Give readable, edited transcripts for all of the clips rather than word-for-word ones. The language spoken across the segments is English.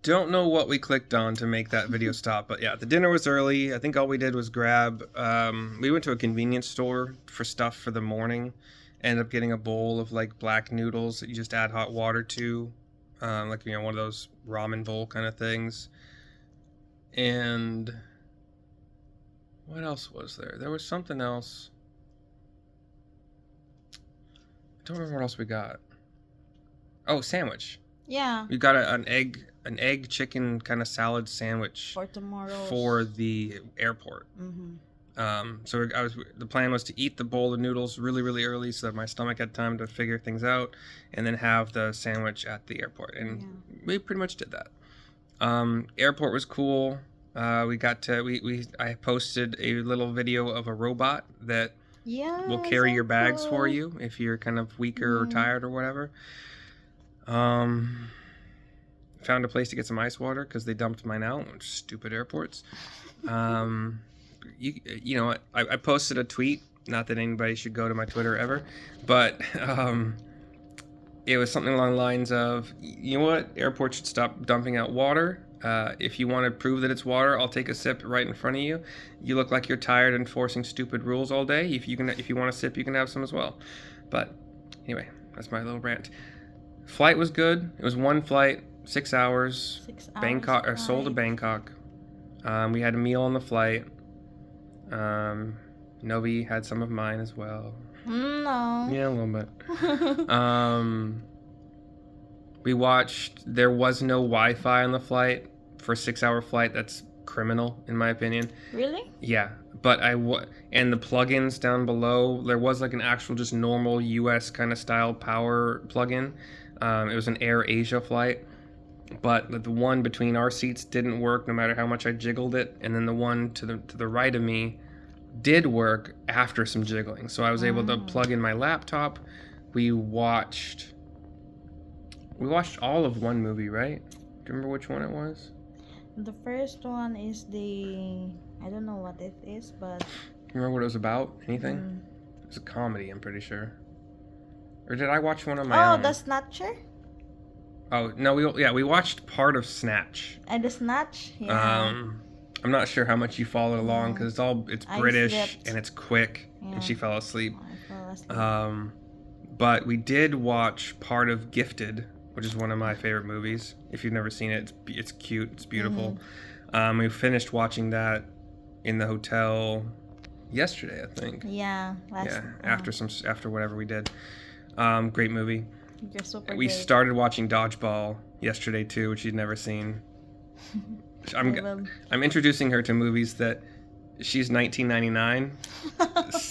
Don't know what we clicked on to make that video stop, but yeah, the dinner was early. I think all we did was grab. We went to a convenience store for stuff for the morning. Ended up getting a bowl of like black noodles that you just add hot water to, like one of those ramen bowl kind of things. And what else was there? There was something else. I don't remember what else we got. Oh, sandwich. Yeah. We got an egg chicken kind of salad sandwich For tomorrow. for the airport. So the plan was to eat the bowl of noodles really, really early so that my stomach had time to figure things out, and then have the sandwich at the airport. And we pretty much did that. Airport was cool. I posted a little video of a robot that will carry your bags for you if you're kind of weaker or tired or whatever. Found a place to get some ice water because they dumped mine out. Stupid airports. You know what? I posted a tweet. Not that anybody should go to my Twitter ever, but it was something along the lines of, you know what? Airports should stop dumping out water. If you want to prove that it's water, I'll take a sip right in front of you. You look like you're tired and enforcing stupid rules all day. If you want a sip, you can have some as well. But anyway, that's my little rant. Flight was good. It was one flight, 6 hours. 6 hours. Bangkok or Seoul to Bangkok. We had a meal on the flight. Novi had some of mine as well. No. Yeah, a little bit. We watched. There was no Wi-Fi on the flight for a 6-hour flight. That's criminal, in my opinion. Really? Yeah, but and the plugins down below. There was like an actual, just normal U.S. kind of style power plug-in. It was an Air Asia flight, but the one between our seats didn't work no matter how much I jiggled it, and then the one to the right of me did work after some jiggling. So I was able to plug in my laptop. We watched all of one movie, right? Do you remember which one it was? The first one is I don't know what it is, but... Remember what it was about? Anything? It was a comedy, I'm pretty sure. Or did I watch one on my own? Oh, The Snatcher? Oh, no, we watched part of Snatch. And The Snatch? Yeah. I'm not sure how much you followed along because it's British slept. And it's quick, and she fell asleep. I fell asleep. But we did watch part of Gifted, which is one of my favorite movies. If you've never seen it, it's cute, it's beautiful. We finished watching that in the hotel yesterday, I think. Yeah. After whatever we did. Great movie. You're super We good. started watching Dodgeball yesterday too, which she'd never seen. I'm introducing her to movies that she's 1999,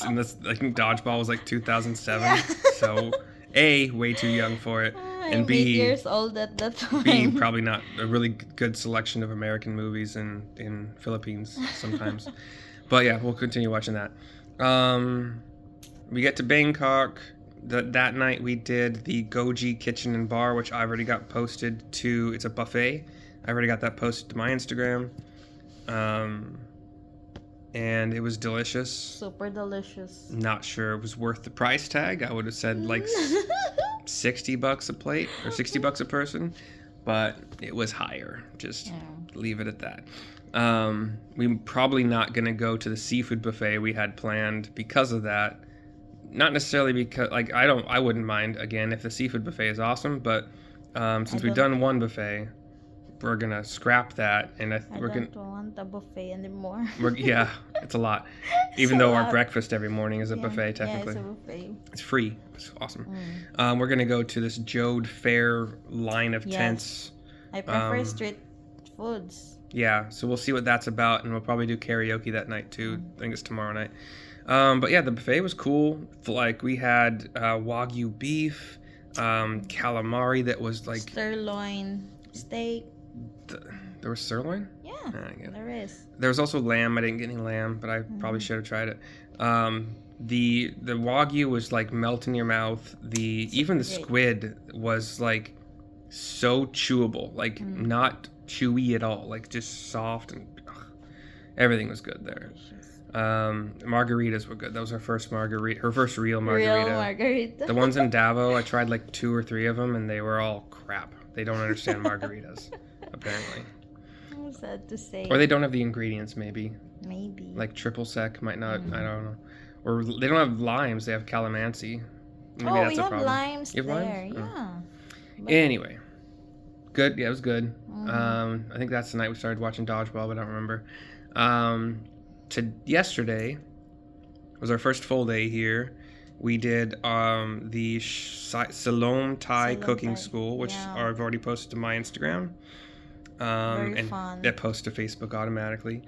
and this, I think Dodgeball was like 2007. Yeah. So way too young for it, and I'm B 8 years old at that time. B probably not a really good selection of American movies in Philippines sometimes. But yeah, we'll continue watching that. We get to Bangkok. That night we did the Goji Kitchen and Bar, which I've already got posted to. It's a buffet. I already got that posted to my Instagram. And it was delicious. Super delicious. Not sure it was worth the price tag. I would have said like $60 a plate or $60 a person, but it was higher. Just leave it at that. We're probably not going to go to the seafood buffet we had planned because of that. Not necessarily because, like, I wouldn't mind, again, if the seafood buffet is awesome, but since we've done one buffet, we're going to scrap that. And I don't want a buffet anymore. Yeah, it's a lot. Even though our breakfast every morning is a buffet, technically. Yeah, it's a buffet. It's free. It's awesome. We're going to go to this Jode Fair line of tents. I prefer street foods. Yeah, so we'll see what that's about, and we'll probably do karaoke that night, too. I think it's tomorrow night. But yeah, the buffet was cool. Like, we had Wagyu beef, calamari that was like... Sirloin steak. There was sirloin? Yeah, there is. There was also lamb. I didn't get any lamb, but I probably should have tried it. The Wagyu was like melt in your mouth. Even the squid was like so chewable, like not chewy at all, like just soft, and everything was good there. Margaritas were good. That was her first margarita, her first real margarita. Real margarita. The ones in Davao, I tried like 2 or 3 of them, and they were all crap. They don't understand margaritas. apparently. I'm sad to say. Or they don't have the ingredients, maybe. Maybe. Like triple sec might not, I don't know. Or they don't have limes, they have calamansi. Maybe oh, that's we a have problem. limes You have there. limes? Yeah. But- Anyway. Good. Yeah, it was good. Mhm. I think that's the night we started watching dodgeball, but I don't remember. Yesterday was our first full day here. We did the Siloam Thai Siloam cooking Thai, school, which yeah. I've already posted to my Instagram. Very and fun. it posts to Facebook automatically.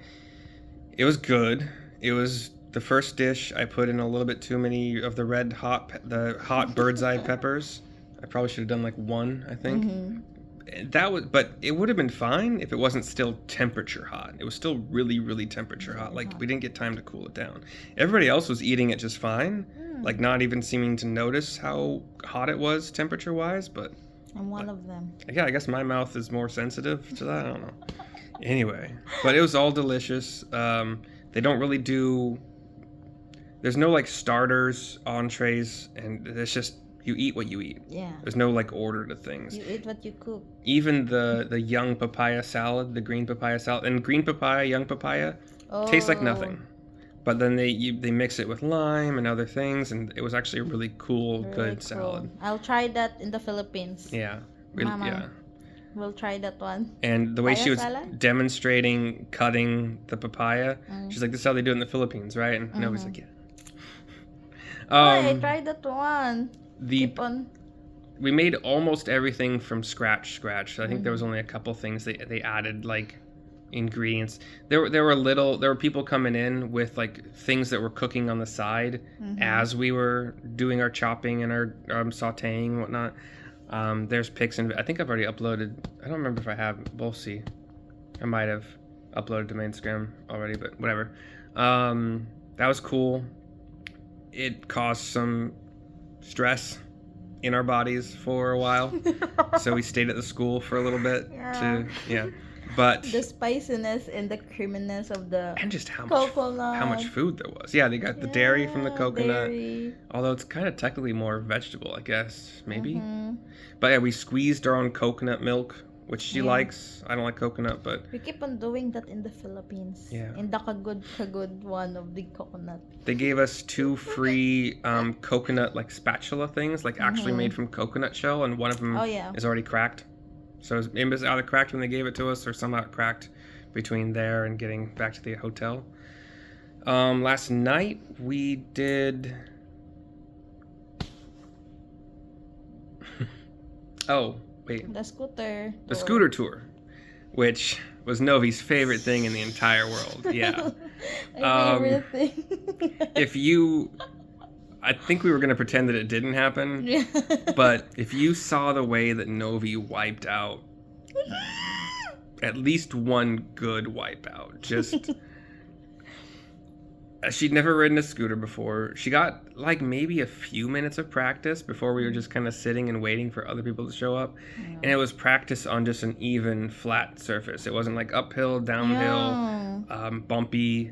It was good. It was the first dish. I put in a little bit too many of the hot bird's eye peppers. I probably should have done like one, I think. But it would have been fine if it wasn't still temperature hot. It was still really, really temperature hot. Like we didn't get time to cool it down. Everybody else was eating it just fine, like not even seeming to notice how hot it was temperature wise. But I'm one of them. yeah, I guess my mouth is more sensitive to that. I don't know. Anyway, but it was all delicious. They don't really do. There's no like starters, entrees, and it's just you eat what you eat. Yeah. There's no like order to things. You eat what you cook. Even the young papaya salad, the green papaya salad, and green papaya, young papaya, tastes like nothing. But then they mix it with lime and other things, and it was actually a really cool, good salad. I'll try that in the Philippines. Yeah, really, Mama, yeah. We'll try that one. And the way Papaya she was salad? demonstrating cutting the papaya, she's like, "This is how they do it in the Philippines, right?" And nobody's like, "Yeah." I tried that one. Keep on. We made almost everything from scratch. I think there was only a couple things they added like ingredients. There were people coming in with like things that were cooking on the side as we were doing our chopping and our sautéing and whatnot. There's pics and I think I've already uploaded. I don't remember if I have. We'll see. I might have uploaded to my Instagram already, but whatever. That was cool. It caused some stress in our bodies for a while, so we stayed at the school for a little bit but the spiciness and the creaminess of the and just how coconut. much food there was. Yeah, they got the dairy from the coconut, dairy. although it's kind of technically more vegetable, I guess, maybe. But yeah, we squeezed our own coconut milk, which she likes. I don't like coconut, but we keep on doing that in the Philippines. Yeah. In the kagud one of the coconut. they gave us 2 free coconut like spatula things, like actually made from coconut shell, and one of them is already cracked. So it was either cracked when they gave it to us, or somehow it cracked between there and getting back to the hotel. Last night we did. Oh wait. The scooter. The scooter tour, which was Novi's favorite thing in the entire world. Yeah. My favorite thing. I think we were going to pretend that it didn't happen, but if you saw the way that Novi wiped out, at least one good wipeout, just... She'd never ridden a scooter before. She got like maybe a few minutes of practice before we were just kind of sitting and waiting for other people to show up. And it was practice on just an even flat surface. It wasn't like uphill, downhill, bumpy,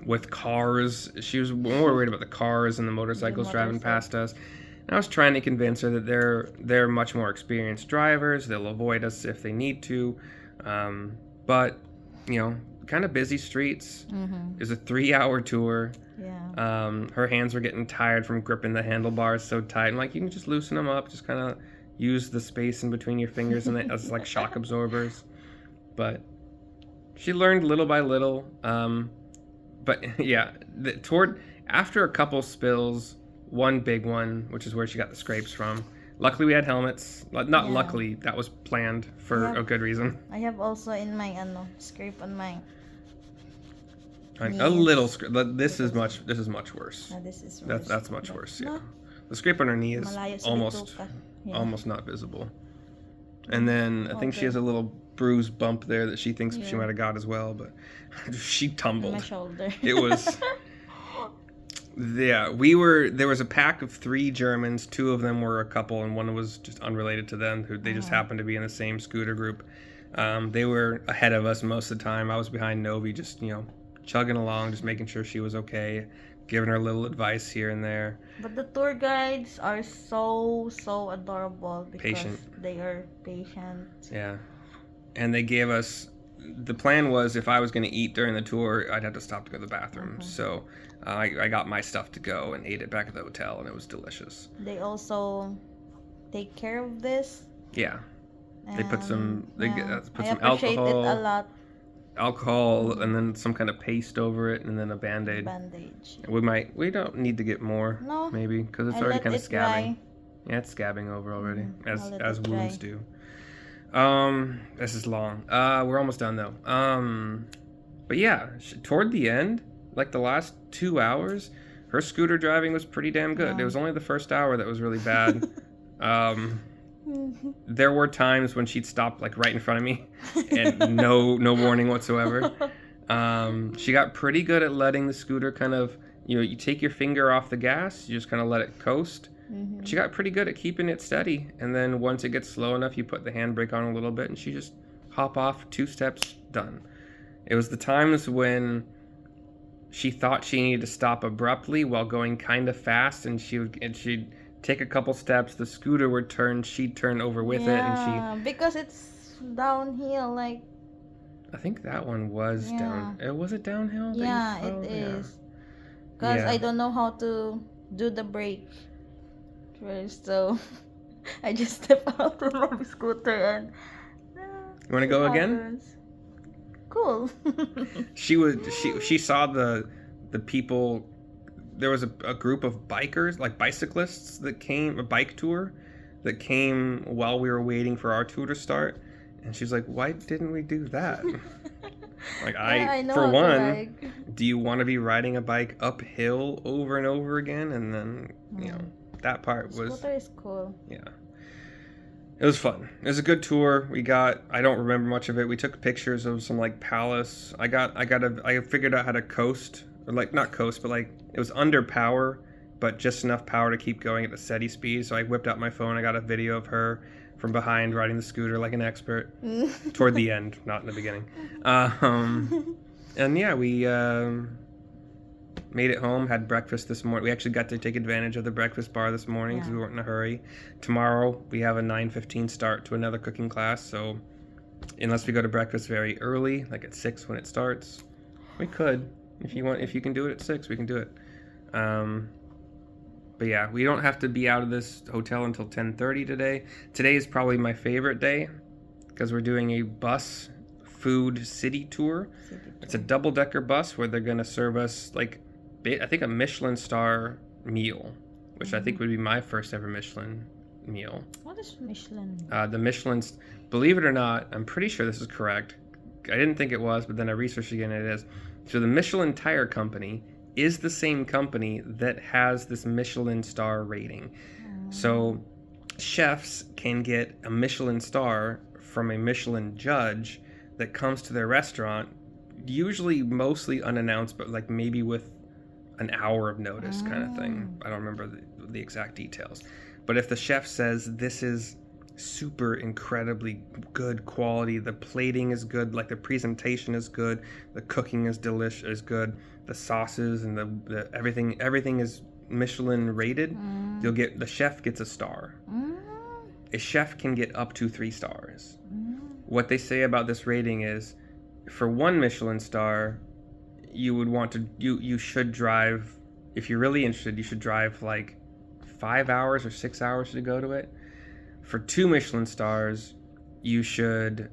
with cars. She was more worried about the cars and the motorcycles driving past us. And I was trying to convince her that they're much more experienced drivers. They'll avoid us if they need to. But, you know, kind of busy streets. It was a 3-hour tour. Her hands were getting tired from gripping the handlebars so tight. I'm like, you can just loosen them up, just kind of use the space in between your fingers and as like shock absorbers. But she learned little by little. But yeah, after a couple spills, one big one, which is where she got the scrapes from. Luckily, we had helmets. Not luckily, that was planned for a good reason. I have also in my scrape on my a little scrape. This is much worse. this is worse. That's much worse. Yeah, the scrape on her knee is almost not visible. And then I think she has a little bruised bump there that she thinks she might have got as well, but she tumbled. My shoulder. It was. Yeah, there was a pack of 3 Germans. 2 of them were a couple, and one was just unrelated to them. They just happened to be in the same scooter group. They were ahead of us most of the time. I was behind Novi, just chugging along, just making sure she was okay, giving her a little advice here and there. But the tour guides are so adorable because Patient. they are patient. Yeah. and they gave us. The plan was if I was going to eat during the tour, I'd have to stop to go to the bathroom. Okay. So I got my stuff to go and ate it back at the hotel, and it was delicious. They also take care of this. Yeah, they put some. They yeah, put I some appreciate alcohol. it a lot. Alcohol, and then some kind of paste over it, and then a band-aid. Bandage. We don't need to get more. No, maybe because it's I already let kind of it scabbing. dry. Yeah, it's scabbing over already, I'll let as it wounds dry. do. This is long. We're almost done though. But yeah, toward the end, like the last 2 hours, her scooter driving was pretty damn good. Yeah. It was only the first hour that was really bad. There were times when she'd stop like right in front of me, and no warning whatsoever. She got pretty good at letting the scooter kind of, you take your finger off the gas, you just kind of let it coast. She got pretty good at keeping it steady, and then once it gets slow enough, you put the handbrake on a little bit, and she just hop off, 2 steps, done. It was the times when she thought she needed to stop abruptly while going kind of fast, and she'd take a couple steps, the scooter would turn, she'd turn over with it, and because it's downhill, like. I think that one was down. Was it downhill? Yeah, it is. Because I don't know how to do the brake first, so I just step out from my scooter and. You want to go again? Cool. She saw the people. There was a group of bikers, like bicyclists, that came, a bike tour that came while we were waiting for our tour to start, and she's like, "Why didn't we do that?" Like, I know for how to one, bike. do you want to be riding a bike uphill over and over again? And then that part was. Scooter is cool. Yeah. It was fun. It was a good tour. I don't remember much of it. We took pictures of some like palace. I figured out how to coast, or like not coast, but like it was under power, but just enough power to keep going at a steady speed. So I whipped out my phone. I got a video of her from behind riding the scooter like an expert. Toward the end, not in the beginning. And yeah, we made it home, had breakfast this morning. We actually got to take advantage of the breakfast bar this morning because we weren't in a hurry. Tomorrow, we have a 9:15 start to another cooking class, so unless we go to breakfast very early, like at 6 when it starts, we could. If you can do it at 6, we can do it. But yeah, we don't have to be out of this hotel until 10:30 today. Today is probably my favorite day because we're doing a bus food city tour. It's a double-decker bus where they're going to serve us like I think a Michelin star meal, which I think would be my first ever Michelin meal. What is Michelin? The Michelin's, believe it or not, I'm pretty sure this is correct. I didn't think it was, but then I researched again and it is. So the Michelin Tire Company is the same company that has this Michelin star rating. So chefs can get a Michelin star from a Michelin judge that comes to their restaurant, usually mostly unannounced, but like maybe with an hour of notice kind of thing. I don't remember the exact details. But if the chef says this is super incredibly good quality, the plating is good, like the presentation is good, the cooking is good, the sauces and the everything is Michelin rated, the chef gets a star. A chef can get up to 3 stars. What they say about this rating is, for 1 Michelin star, you should drive, if you're really interested, you should drive like 5 hours or 6 hours to go to it. For 2 Michelin stars, you should,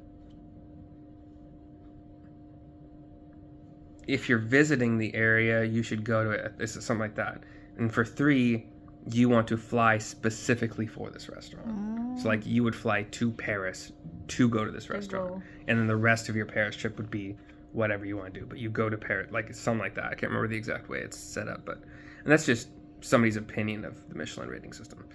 if you're visiting the area, you should go to it. This is something like that. And for 3, you want to fly specifically for this restaurant. So like you would fly to Paris to go to this restaurant. And then the rest of your Paris trip would be whatever you want to do. But you go to Paris, like something like that. I can't remember the exact way it's set up, and that's just somebody's opinion of the Michelin rating system.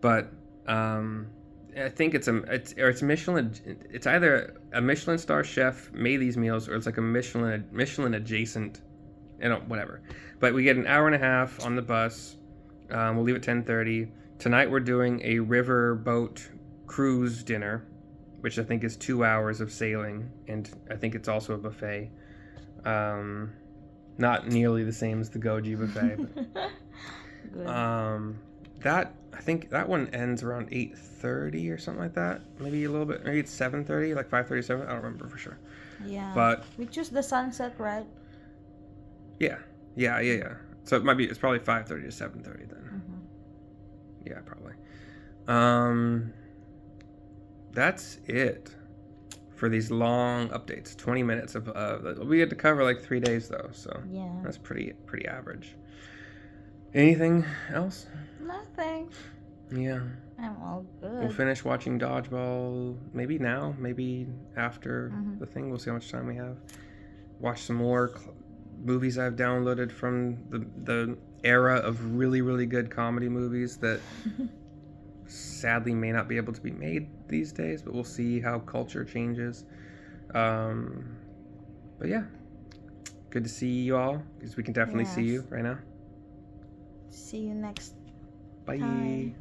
But I think it's Michelin. It's either a Michelin star chef made these meals, or it's like a Michelin adjacent, whatever. But we get an hour and a half on the bus. We'll leave at 10:30. Tonight we're doing a river boat cruise dinner, which I think is 2 hours of sailing, and I think it's also a buffet. Not nearly the same as the Goji buffet. But, Good. that I think that one ends around 8:30 or something like that. Maybe a little bit. Maybe it's 7:30, like 5:37. I don't remember for sure. Yeah. But we choose the sunset, right? yeah. So it might be. It's probably 5:30 to 7:30 then. Mm-hmm. Yeah, probably. That's it for these long updates. 20 minutes of we had to cover like 3 days though, so Yeah. that's pretty average. Anything else? Nothing. Yeah. I'm all good. We'll finish watching Dodgeball maybe now, maybe after the thing. We'll see how much time we have. Watch some more movies I've downloaded from the era of really, really good comedy movies that sadly may not be able to be made these days, but we'll see how culture changes. But yeah, good to see you all, because we can definitely see you right now. See you next Bye. time.